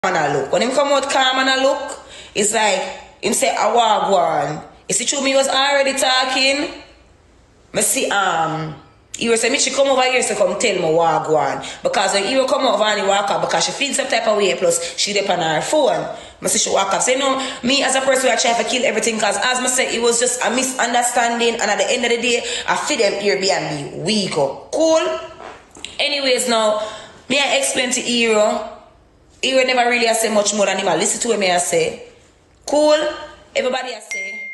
and a look. When him come out calm and a look, it's like him say a wagwan. You see true me was already talking. Me see he was say Michii come over here to come tell me wagwan. Because when he will come over and he walk up because she feels some type of way plus she dep on her phone. I see she walk up. So you know, me as a person I try to kill everything because as I said it was just a misunderstanding and at the end of the day I feed them Airbnb weak up. Cool? Anyways now, me I explain to Hero. Hero never really say much more than him. I listen to him I say. Cool? Everybody I say.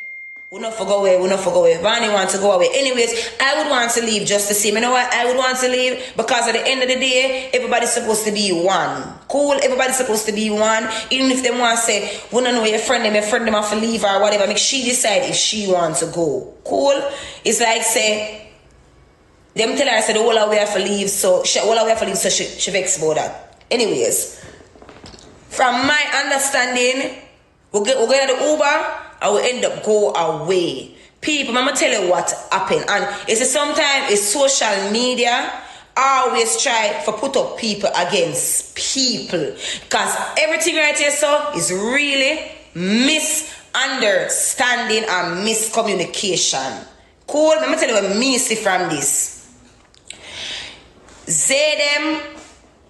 We not forgo away, we not forgo away. Ivany wants to go away. Anyways, I would want to leave just the same. You know why I would want to leave? Because at the end of the day, everybody's supposed to be one. Cool? Everybody's supposed to be one. Even if they want to say, we don't know your friend them have to leave or whatever. Make she decide if she wants to go. Cool? It's like say, them tell her, say the whole way have to leave, so she vex about that. Anyways, from my understanding, we'll get the Uber, I will end up go away. People, I'm gonna tell you what happened. And it's sometimes it's social media always try to put up people against people. Because everything right here so is really misunderstanding and miscommunication. Cool? I'm gonna tell you what me see from this. They them,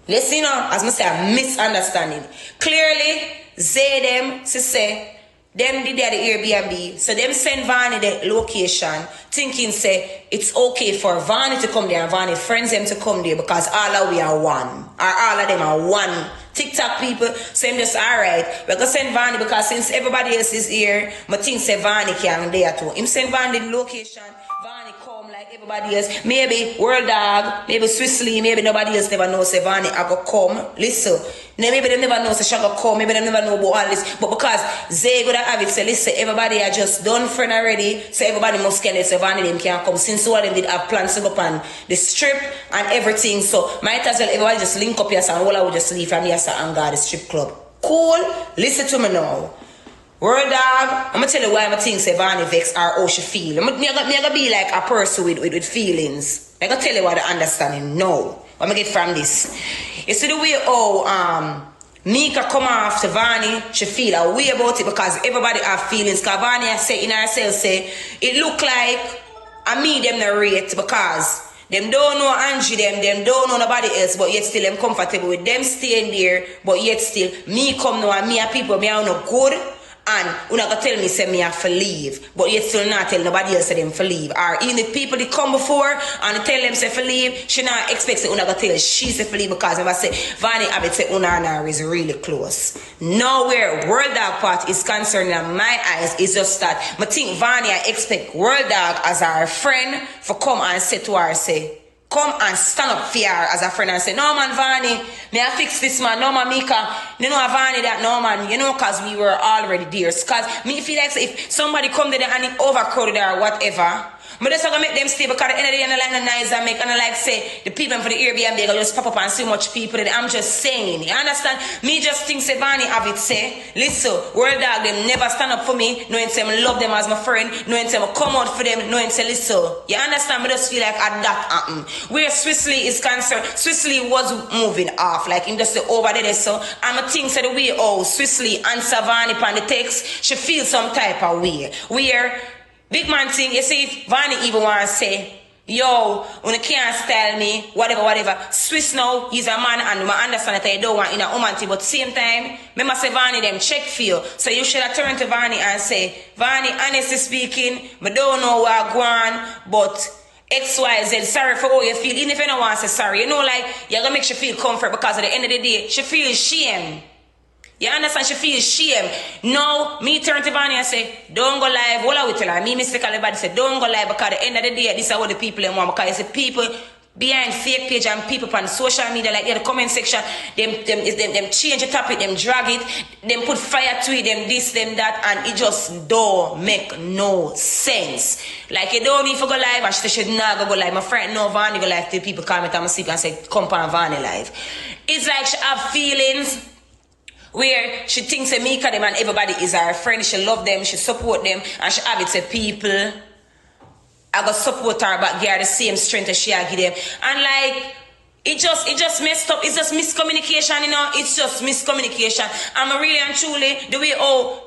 listen as I say a misunderstanding. Clearly, they them to say them did the Airbnb, so them send Ivany the location, thinking say it's okay for Ivany to come there and Ivany friends them to come there because all of we are one, or all of them are one. TikTok people, so I'm just alright. We're gonna send Ivany because since everybody else is here, I think say Ivany can there too. Him send Ivany the location, Ivany come like everybody else. Maybe World Dwag, maybe Swissley, maybe nobody else never knows say Ivany I go come. Listen. Maybe they never know say she go come, maybe they never know about all this. But because they gonna have it, say listen, everybody are just done friend already, so everybody must get it, so Ivany them can come. Since all of them did have plans to go up on the strip and everything. So might as well everybody just link up here and all I would just leave from here and go to the strip club. Cool? Listen to me now. World Dwag, I'm gonna tell you why I think say Ivany vex or how she feel. I'm gonna be like a person with feelings. I'm gonna tell you what I understanding now. What I'm gonna get from this. You see the way Mika come off to Ivany, she feel a way about it because everybody have feelings. Because Ivany say in herself say, it look like I me them narrate because them don't know Angie them don't know nobody else, but yet still them comfortable with them staying there, but yet still me come now and me and people me are no good. And you're not going to tell me say me have to leave. But you still not tell nobody else them to leave. Or even if people they come before and tell them say to leave, she not expect say you're not going to tell she say to leave because if I say Ivany Abbott say una and her is really close. Nowhere World Dwag part is concerned in my eyes is just that I think Ivany I expect World Dwag as her friend for come and say to her say, come and stand up for her as a friend and say, no man Ivany, may I fix this man, no man Mika, you know Ivany that, no man, you know, because we were already there. Because me feel like if somebody come there and it overcrowded or whatever, but that's not going to make them stay because at the end of the day, I like the nice and make, and I like say, the people for the Airbnb, they just pop up and see much people. I'm just saying, you understand? Me just think Ivany have it say, listen, World Dwag, them never stand up for me, knowing say I love them as my friend, knowing say I come out for them, knowing say, listen, you understand? I just feel like at that happen. Where Swissley is concerned, Swissley was moving off, like in just over there, so I'm a thing say the way, Swissley answer Ivany upon the text, she feels some type of way. Where big man thing, you see, if Ivany even want to say, yo, when you can't style me, whatever. Swiss now, he's a man and I understand that you don't want in a woman thing, but same time, me must say Ivany them check for you. So you should have turned to Ivany and say, Ivany, honestly speaking, I don't know where I go on, but XYZ, sorry for how you feel. Even if you don't want to say sorry, you know, like, you're going to make she feel comfort because at the end of the day, she feels shame. You understand? She feels shame. Now, me turn to Ivany and say, don't go live. What I will tell her? Me mistakenly bad say, don't go live because at the end of the day, this is what the people want. Because you see people behind fake page and people on social media, like the comment section, them change the topic, them drag it, them put fire to it, them this, them that, and it just don't make no sense. Like you don't need to go live, and she should not go live. My friend no Ivany go live till people comment and sleep and say, come on Ivany live. It's like she have feelings where she thinks that Mika them and everybody is her friend, she love them, she support them, and she have it to people. I go support her but give her the same strength as she give them. And like It just messed up. It's just miscommunication, you know. It's just miscommunication. I'm really and truly the way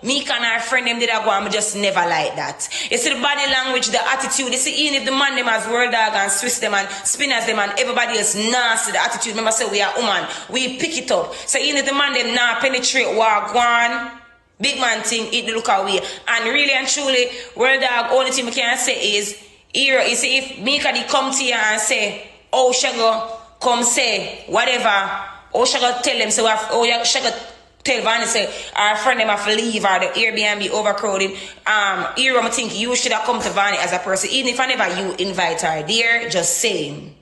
Mika and her friend them did that go, I'm just never like that. You see the body language, the attitude. You see even if the man them as World Dwag and Swiss them and Spinners them and everybody else nasty, the attitude. Remember say we are woman, we pick it up. So even if the man them now penetrate walk one, big man thing, it look away. And really and truly, World Dwag, only thing we can say is, here, you see if Mika they come to you and say, oh Shago, come say whatever. Oh, she got tell them so. She got tell Ivany say our friend them have to leave or the Airbnb overcrowded. Here I think you should have come to Ivany as a person. Even if I never you invite her there, just saying.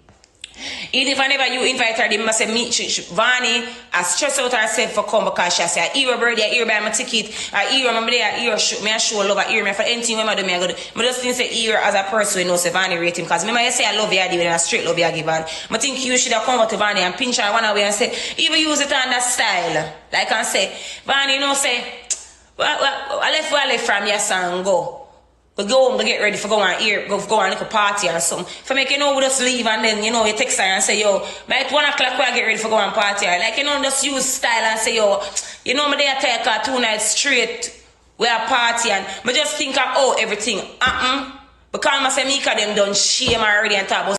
Even if I never you invite her, they must say meet Ivany as stressed out herself for come because she say, "Here birthday, here buy my ticket, here I'm there, here show love, here me for anything when I do me I go." But just think say here as a person, you know, say Ivany rate him because remember you say I love you, I do a straight love you I give her. I think you should have come to Ivany and pinch her one away and say, even use it on that style, like I say, Ivany, you know, say, well, I left from your son go. We go home, we get ready for go on here, go on like a party or something. For make you know we just leave and then you know you text her and say, yo, by 1 o'clock we get ready for go on party. Or like you know just use style and say, yo, you know me there take her 2 nights straight, we are party and I just think of everything. Because I say Mika them done shame already and talk about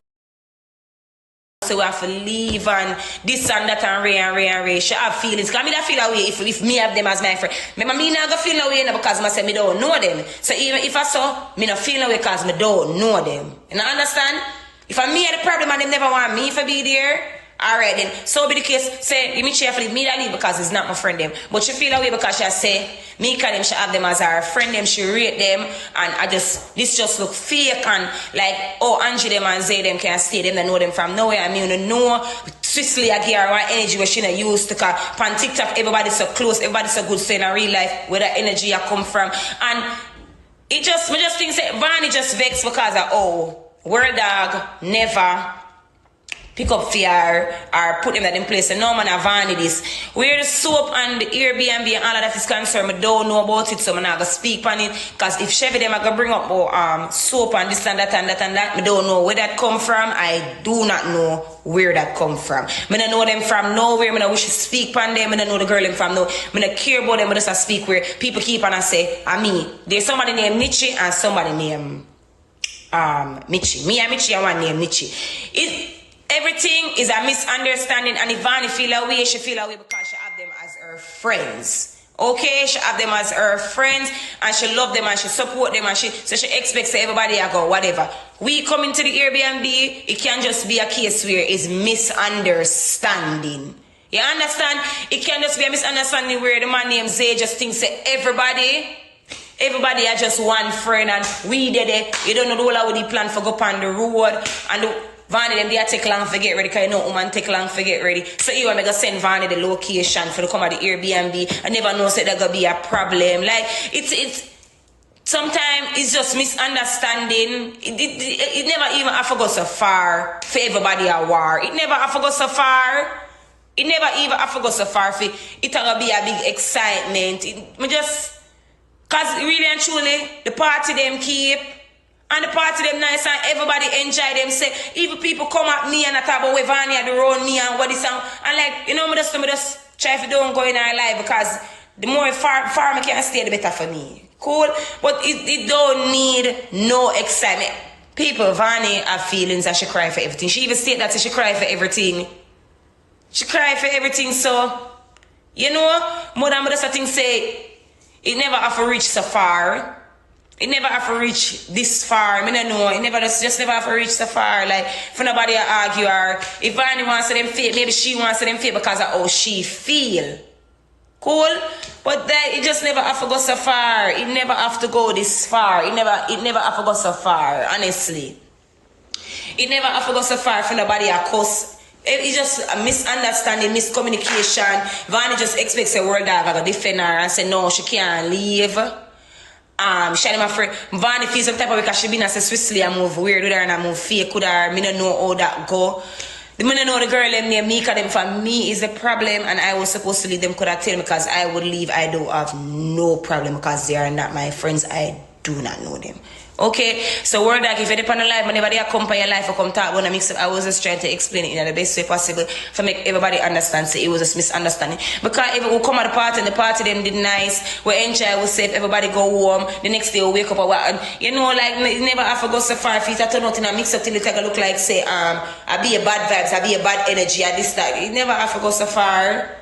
so we have to leave and this and that and Ray. She have feelings. Because I feel away if me have them as my friend. Remember, me not going to feel away because I say me don't know them. So even if I saw, me not feel away because me don't know them. You know, understand? If I me had the problem and they never want me to be there, alright then. So be the case, say, Michii have to leave me that leave because it's not my friend them. But she feel away because she say, Mika them, she have them as her friend them, she rate them, and this just look fake and like, Angie them and Zay them can stay them, they know them from nowhere. I mean, you know, Swiftly I give her one energy where she not used to, cause on TikTok everybody's so close, everybody's so good, so in real life, where that energy I come from. And I just think, say, Ivany just vexed because of, World Dwag never pick up fear or put them in place. And no man Ivany this. Where the soap and the Airbnb and all of that is concerned, I don't know about it, so I'm not going to speak on it. Because if Chevy them are going to bring up soap and this and that and that and that, I don't know where that come from. I do not know where that come from. I don't know them from nowhere. I don't wish to speak on them. I don't know the girl them from nowhere. I don't care about them. I just speak where people keep on and say, there's somebody named Michii and somebody named Michii. Me and Michii, I want name Michii. Everything is a misunderstanding, and Ivany feel away, she feel away because she have them as her friends. Okay, she have them as her friends, and she love them, and she support them, and so she expects everybody to go, whatever. We come into the Airbnb, it can just be a case where it's misunderstanding. You understand? It can just be a misunderstanding where the man named Zay just thinks that everybody are just one friend, and we did it. You don't know the whole of the plan for go up on the road, and Ivany them they take long for get ready because you know woman take long for get ready. So you want me to send Ivany the location for the come at the Airbnb. I never know say that gonna be a problem. Like it's sometimes it's just misunderstanding. It never even have to go so far for everybody at war. It never have to go so far. It never even have to go so far for it gonna be a big excitement. Cause really and truly the party them keep. And the party them nice and everybody enjoy them. Say, even people come at me and I talk about Ivany and around me and what is and like, you know, I just try if you don't go in our life because the more far I can stay, the better for me. Cool? But it don't need no excitement. People, Ivany have feelings and she cry for everything. She even state that she cry for everything. She cry for everything, so, you know, more than just thing say, it never have to reach so far. It never have to reach this far. I don't know. It never just never have to reach so far. Like, for nobody to argue or if Ivany wants to them feel, maybe she wants to them feel because of how she feel. Cool? But that it just never have to go so far. It never have to go this far. It never have to go so far, honestly. It never have to go so far for nobody to cuss. It's just a misunderstanding, miscommunication. Ivany just expects a World Dwag to defend her and say no, she can't leave. She my friend. Ivany feels some type of way because she been as a Swiftly and move weird with her and I move fake with her. Me don't know how that go. Me don't know the girl them name Mika them for me is the problem and I was supposed to leave them could have tell me because I would leave. I don't have no problem because they are not my friends. I do not know them. Okay, so World Dwag, if you're on the live, whenever they come by your life or come talk, when I mix up, I was just trying to explain it in the best way possible to make everybody understand. So it was just misunderstanding. Because if we come at the party and the party them did nice, we enjoy, we safe, everybody go home, the next day we wake up or what, and you know, like, you never have to go so far, if you turn out in a mix up till it take a look like, say, I be a bad vibes, I be a bad energy, at this time. You never have to go so far.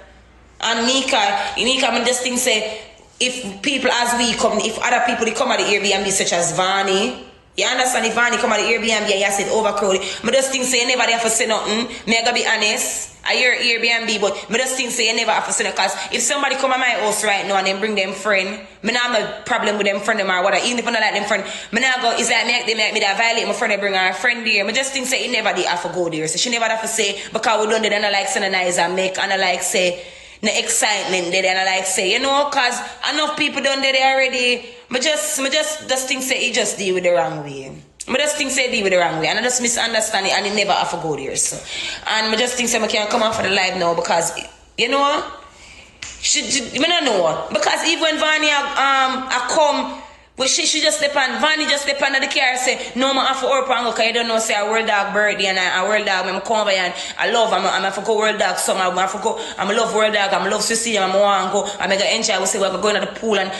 And Nika, I just think, say, if people as we come, if other people they come at the Airbnb such as Ivany, you understand, if Ivany come at the Airbnb and you said overcrowded, I just think say you never have to say nothing. Me I gotta be honest. I hear Airbnb, but I just think say you never have to say nothing. Because if somebody come at my house right now and then bring them friend, me not have no problem with them friend them or whatever. Even if I don't like them friend, me not go, it's like they make me that violate my friend, they bring her friend there. I just think say you never did have to go there. So she never have to say, because we done it and I like send nice and make and I like say, the excitement there and I like say, you know, cause enough people done there already. I just think say he just deal with the wrong way. I just think say deal with the wrong way and I just misunderstand it and he never have to go there. So. And I just think say I can't come on for the live now because you know I don't know. Because even when Ivany I come, but she just depend. Ivany just depend on the car. Say no, I have to work and go. Cause you don't know. Say a World Dwag birthday and a World Dwag. I'm come over and I love. I'm have to go World Dwag. So I'm have to go. I'm love World Dwag. I'm love Susie. I'm want to go. I'm gonna enjoy. We say we're going to the pool and